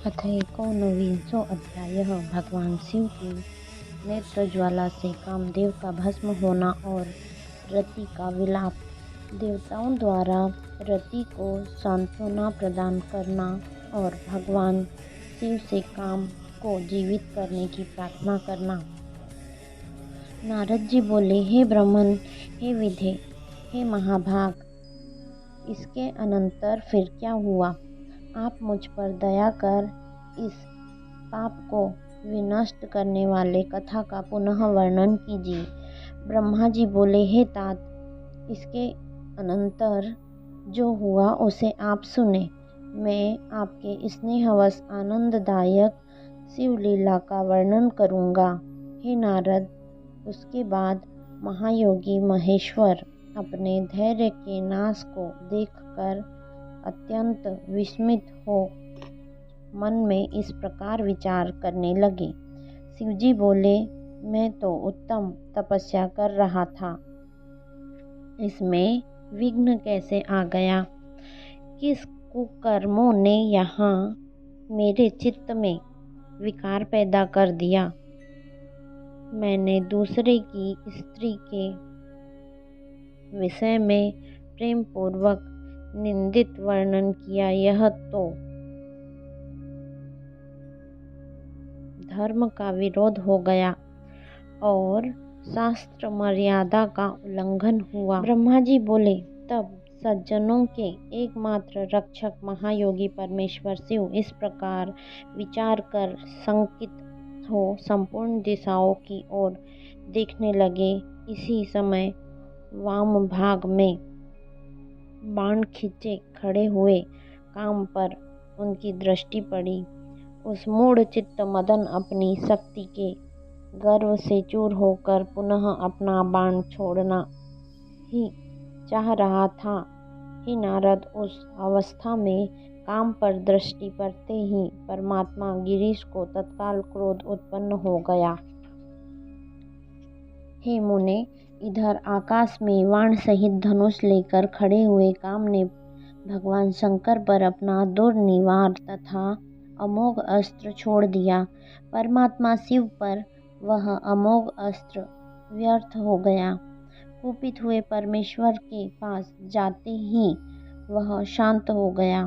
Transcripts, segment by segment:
अथ एकोनविंशो अध्यायः। भगवान शिव की नेत्र ज्वाला से कामदेव का भस्म होना और रति का विलाप। देवताओं द्वारा रति को सांत्वना प्रदान करना और भगवान शिव से काम को जीवित करने की प्रार्थना करना। नारद जी बोले, हे ब्राह्मण, हे विधे, हे महाभाग, इसके अनंतर फिर क्या हुआ? आप मुझ पर दया कर इस पाप को विनष्ट करने वाले कथा का पुनः वर्णन कीजिए। ब्रह्मा जी बोले, हे तात, इसके अनंतर जो हुआ उसे आप सुने। मैं आपके स्नेहवश आनंददायक शिवलीला का वर्णन करूँगा। हे नारद, उसके बाद महायोगी महेश्वर अपने धैर्य के नाश को देखकर अत्यंत विस्मित हो मन में इस प्रकार विचार करने लगे। शिवजी बोले, मैं तो उत्तम तपस्या कर रहा था, इसमें विघ्न कैसे आ गया? किस कुकर्मों ने यहाँ मेरे चित्त में विकार पैदा कर दिया? मैंने दूसरे की स्त्री के विषय में प्रेम पूर्वक निंदित वर्णन किया। यह तो धर्म का विरोध हो गया और शास्त्र मर्यादा का उल्लंघन हुआ। ब्रह्मा जी बोले, तब सज्जनों के एकमात्र रक्षक महायोगी परमेश्वर शिव इस प्रकार विचार कर शंकित हो संपूर्ण दिशाओं की ओर देखने लगे। इसी समय वाम भाग में बाण खींचे खड़े हुए काम पर उनकी दृष्टि पड़ी। उस मूढ़ चित्त मदन अपनी शक्ति के गर्व से चूर होकर पुनः अपना बाण छोड़ना ही चाह रहा था। ही नारद, उस अवस्था में काम पर दृष्टि पड़ते ही परमात्मा गिरीश को तत्काल क्रोध उत्पन्न हो गया। हे मुने, इधर आकाश में वाण सहित धनुष लेकर खड़े हुए काम ने भगवान शंकर पर अपना दुर्निवार तथा अमोघ अस्त्र छोड़ दिया। परमात्मा शिव पर वह अमोघ अस्त्र व्यर्थ हो गया। कुपित हुए परमेश्वर के पास जाते ही वह शांत हो गया।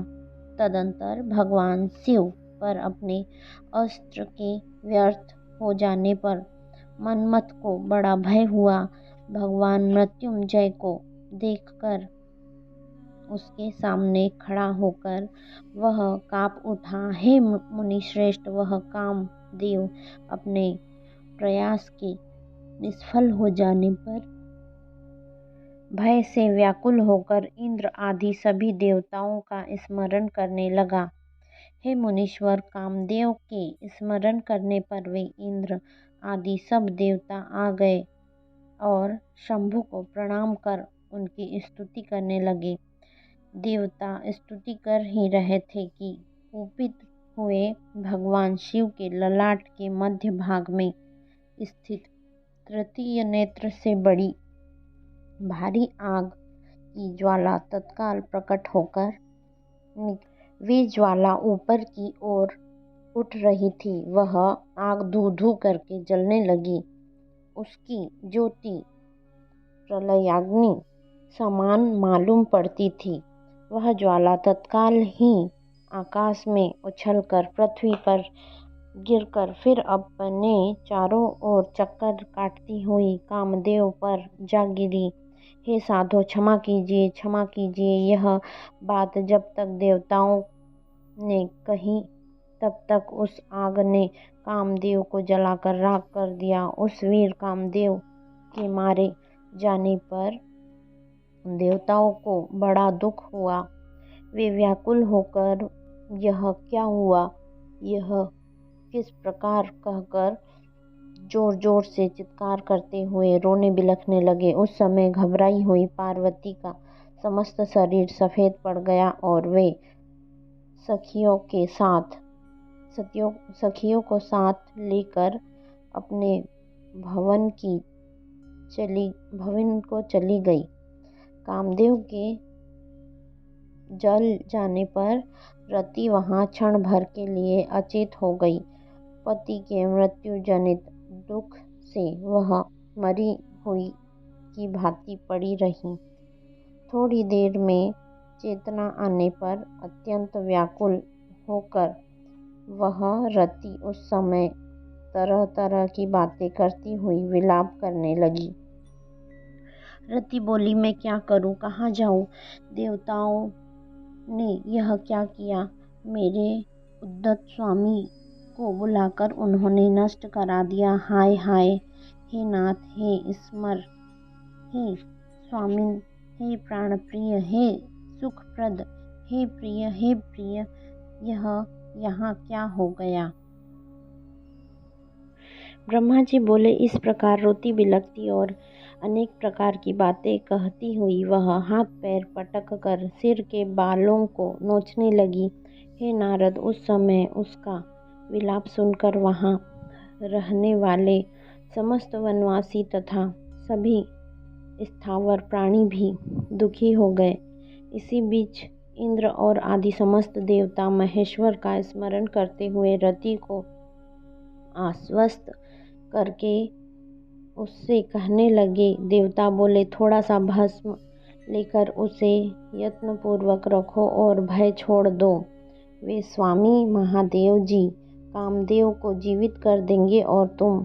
तदंतर भगवान शिव पर अपने अस्त्र के व्यर्थ हो जाने पर मनमथ को बड़ा भय हुआ। भगवान मृत्युंजय को देखकर उसके सामने खड़ा होकर वह काँप उठा। हे मुनिश्रेष्ठ, वह कामदेव अपने प्रयास के निष्फल हो जाने पर भय से व्याकुल होकर इंद्र आदि सभी देवताओं का स्मरण करने लगा। हे मुनीश्वर, कामदेव के स्मरण करने पर वे इंद्र आदि सब देवता आ गए और शंभु को प्रणाम कर उनकी स्तुति करने लगे। देवता स्तुति कर ही रहे थे कि कुपित हुए भगवान शिव के ललाट के मध्य भाग में स्थित तृतीय नेत्र से बड़ी भारी आग की ज्वाला तत्काल प्रकट होकर वे ज्वाला ऊपर की ओर उठ रही थी। वह आग धू धू करके जलने लगी। उसकी ज्योति प्रलयाग्नि समान मालूम पड़ती थी। वह ज्वाला तत्काल ही आकाश में उछलकर पृथ्वी पर गिरकर फिर अपने चारों ओर चक्कर काटती हुई कामदेव पर जा गिरी। हे साधो, क्षमा कीजिए, क्षमा कीजिए। यह बात जब तक देवताओं ने कही तब तक उस आग ने कामदेव को जलाकर राख कर दिया। उस वीर कामदेव के मारे जाने पर देवताओं को बड़ा दुख हुआ। वे व्याकुल होकर यह क्या हुआ, यह किस प्रकार कहकर जोर जोर से चित्कार करते हुए रोने बिलखने लगे। उस समय घबराई हुई पार्वती का समस्त शरीर सफ़ेद पड़ गया और वे सखियों को साथ लेकर अपने भवन को चली गई। कामदेव के जल जाने पर रति वहाँ क्षण भर के लिए अचेत हो गई। पति के मृत्यु जनित दुख से वह मरी हुई की भांति पड़ी रही। थोड़ी देर में चेतना आने पर अत्यंत व्याकुल होकर वह रति उस समय तरह तरह की बातें करती हुई विलाप करने लगी। रति बोली, मैं क्या करूं, कहाँ जाऊं? देवताओं ने यह क्या किया? मेरे उद्यत स्वामी को बुलाकर उन्होंने नष्ट करा दिया। हाय हाय, हे नाथ, हे स्मर, हे स्वामिन, हे प्राणप्रिय, हे सुखप्रद, हे प्रिय, यह यहाँ क्या हो गया? ब्रह्मा जी बोले, इस प्रकार रोती बिलखती और अनेक प्रकार की बातें कहती हुई वह हाथ पैर पटक कर सिर के बालों को नोचने लगी। हे नारद, उस समय उसका विलाप सुनकर वहाँ रहने वाले समस्त वनवासी तथा सभी स्थावर प्राणी भी दुखी हो गए। इसी बीच इंद्र और आदि समस्त देवता महेश्वर का स्मरण करते हुए रति को आश्वस्त करके उससे कहने लगे। देवता बोले, थोड़ा सा भस्म लेकर उसे यत्नपूर्वक रखो और भय छोड़ दो। वे स्वामी महादेव जी कामदेव को जीवित कर देंगे और तुम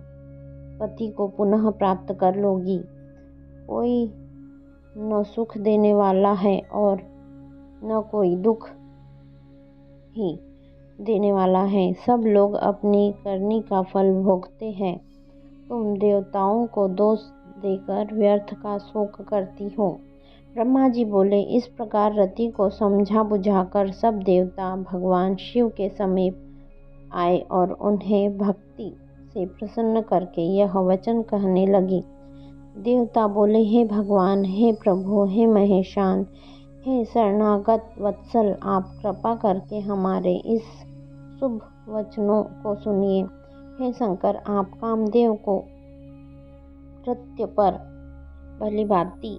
पति को पुनः प्राप्त कर लोगी। कोई न सुख देने वाला है और न कोई दुख ही देने वाला है। सब लोग अपनी करनी का फल भोगते हैं। तुम देवताओं को दोष देकर व्यर्थ का शोक करती हो। ब्रह्मा जी बोले, इस प्रकार रति को समझा बुझाकर सब देवता भगवान शिव के समीप आए और उन्हें भक्ति से प्रसन्न करके यह वचन कहने लगे। देवता बोले, हे भगवान, हे प्रभु, हे महेशान, हे शरणागत वत्सल, आप कृपा करके हमारे इस शुभ वचनों को सुनिए। हे शंकर, आप कामदेव को कृत्य पर भलीभांति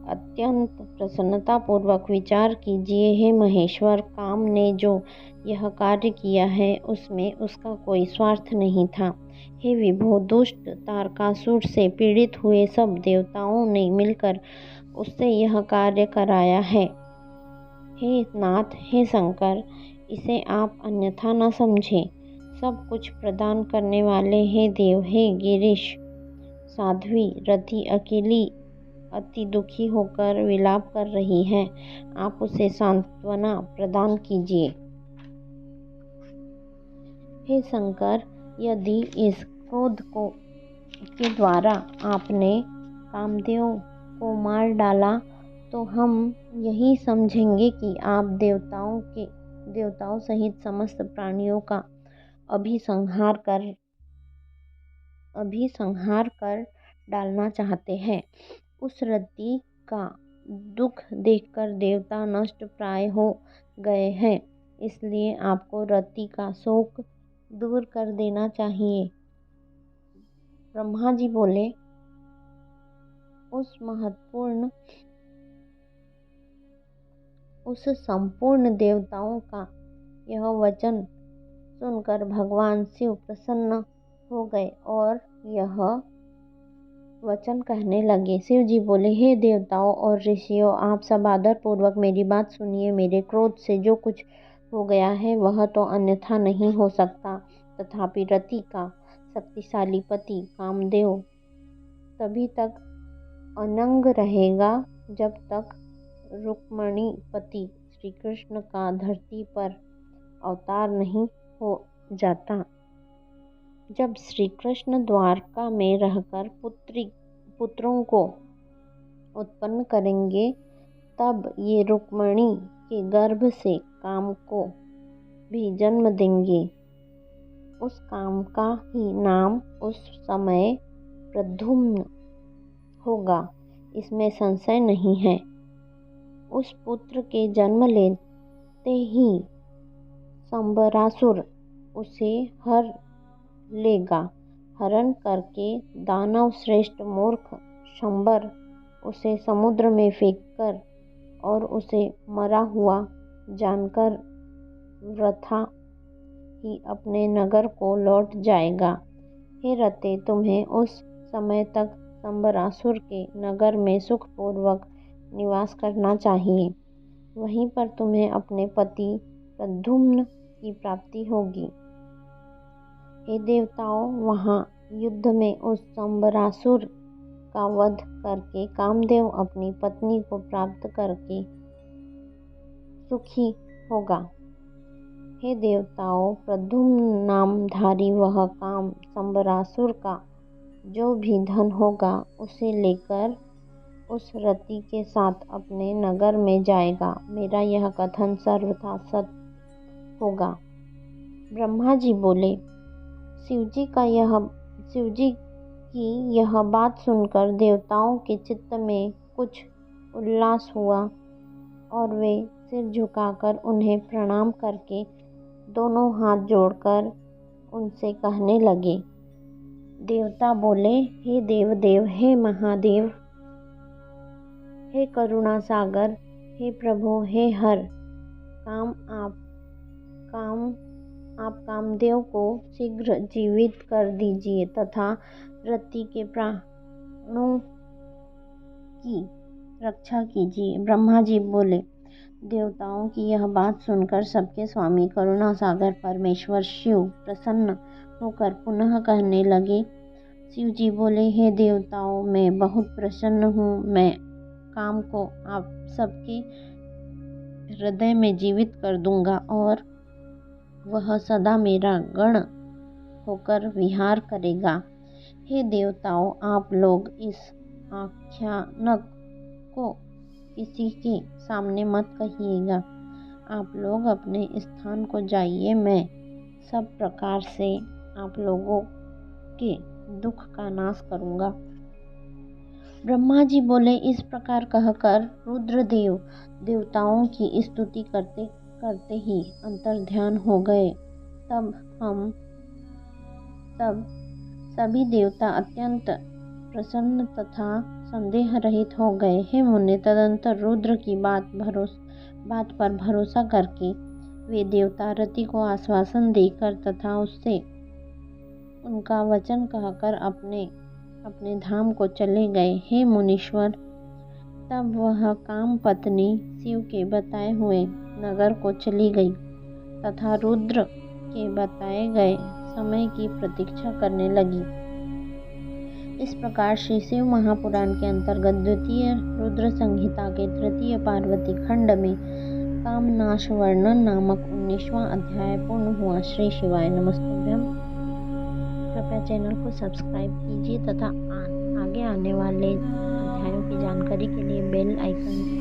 अत्यंत प्रसन्नतापूर्वक विचार कीजिए। हे महेश्वर, काम ने जो यह कार्य किया है उसमें उसका कोई स्वार्थ नहीं था। हे विभो, दुष्ट तारकासुर से पीड़ित हुए सब देवताओं ने मिलकर उससे यह कार्य कराया है। हे नाथ, हे शंकर, इसे आप अन्यथा न समझें। सब कुछ प्रदान करने वाले हे देव, हे गिरीश, साध्वी रति अकेली अति दुखी होकर विलाप कर रही है। आप उसे सांत्वना प्रदान कीजिए। हे शंकर, यदि इस क्रोध के द्वारा आपने कामदेव को मार डाला तो हम यही समझेंगे कि आप देवताओं सहित समस्त प्राणियों का अभिसंहार कर डालना चाहते हैं। उस रति का दुख देखकर देवता नष्ट प्राय हो गए हैं, इसलिए आपको रति का शोक दूर कर देना चाहिए। ब्रह्मा जी बोले, उस संपूर्ण देवताओं का यह वचन सुनकर भगवान शिव प्रसन्न हो गए और यह वचन कहने लगे। शिव जी बोले, हे देवताओं और ऋषियों, आप सब आदर पूर्वक मेरी बात सुनिए। मेरे क्रोध से जो कुछ हो गया है वह तो अन्यथा नहीं हो सकता, तथापि रति का शक्तिशाली पति कामदेव तभी तक अनंग रहेगा जब तक रुक्मणी पति श्री कृष्ण का धरती पर अवतार नहीं हो जाता। जब श्री कृष्ण द्वारका में रहकर पुत्रों को उत्पन्न करेंगे, तब ये रुक्मणी के गर्भ से काम को भी जन्म देंगे। उस काम का ही नाम उस समय प्रद्युम्न होगा, इसमें संशय नहीं है। उस पुत्र के जन्म लेते ही शंबरासुर उसे हर लेगा। हरण करके दानव श्रेष्ठ मूर्ख शंबर उसे समुद्र में फेंककर और उसे मरा हुआ जानकर वृथा ही अपने नगर को लौट जाएगा। हे रते, तुम्हें उस समय तक शंबरासुर के नगर में सुखपूर्वक निवास करना चाहिए। वहीं पर तुम्हें अपने पति प्रद्युम्न की प्राप्ति होगी। हे देवताओं, वहाँ युद्ध में उस शंबरासुर का वध करके कामदेव अपनी पत्नी को प्राप्त करके सुखी होगा। हे देवताओं, प्रद्युम्न नामधारी वह काम शंबरासुर का जो भी धन होगा उसे लेकर उस रति के साथ अपने नगर में जाएगा। मेरा यह कथन सर्वथा सत्य होगा। ब्रह्मा जी बोले, शिवजी की यह बात सुनकर देवताओं के चित्त में कुछ उल्लास हुआ और वे सिर झुकाकर उन्हें प्रणाम करके दोनों हाथ जोड़कर उनसे कहने लगे। देवता बोले, हे देवदेव, हे महादेव, हे करुणा सागर, हे प्रभु, हे हर, आप कामदेव को शीघ्र जीवित कर दीजिए तथा रति के प्राणों की रक्षा कीजिए। ब्रह्मा जी बोले। देवताओं की यह बात सुनकर सबके स्वामी करुणा सागर परमेश्वर शिव प्रसन्न होकर पुनः कहने लगे। शिव जी बोले, हे देवताओं, मैं बहुत प्रसन्न हूँ। मैं काम को आप सबके हृदय में जीवित कर दूंगा और वह सदा मेरा गण होकर विहार करेगा। हे देवताओं, आप लोग इस आख्यानक को किसी के सामने मत कहिएगा। आप लोग अपने स्थान को जाइए। मैं सब प्रकार से आप लोगों के दुख का नाश करूंगा। ब्रह्मा जी बोले। इस प्रकार कहकर रुद्रदेव देवताओं की स्तुति करते करते ही अंतर्ध्यान हो गए। तब सभी देवता अत्यंत प्रसन्न तथा संदेह रहित हो गए। हे मुने, तदंतर रुद्र की बात पर भरोसा करके वे देवता रति को आश्वासन देकर तथा उससे उनका वचन कहकर अपने धाम को चले गए। हे मुनीश्वर, तब वह काम पत्नी शिव के बताए हुए नगर को चली गई तथा रुद्र के बताए गए समय की प्रतीक्षा करने लगी। इस प्रकार श्री शिव महापुराण के अंतर्गत द्वितीय रुद्र संहिता के तृतीय पार्वती खंड में कामनाश वर्णन नामक 19वां अध्याय पूर्ण हुआ। श्री शिवाय नमस्तुभ्यं। कृपया चैनल को सब्सक्राइब कीजिए तथा आगे आने वाले अध्यायों की जानकारी के लिए बेल आइकन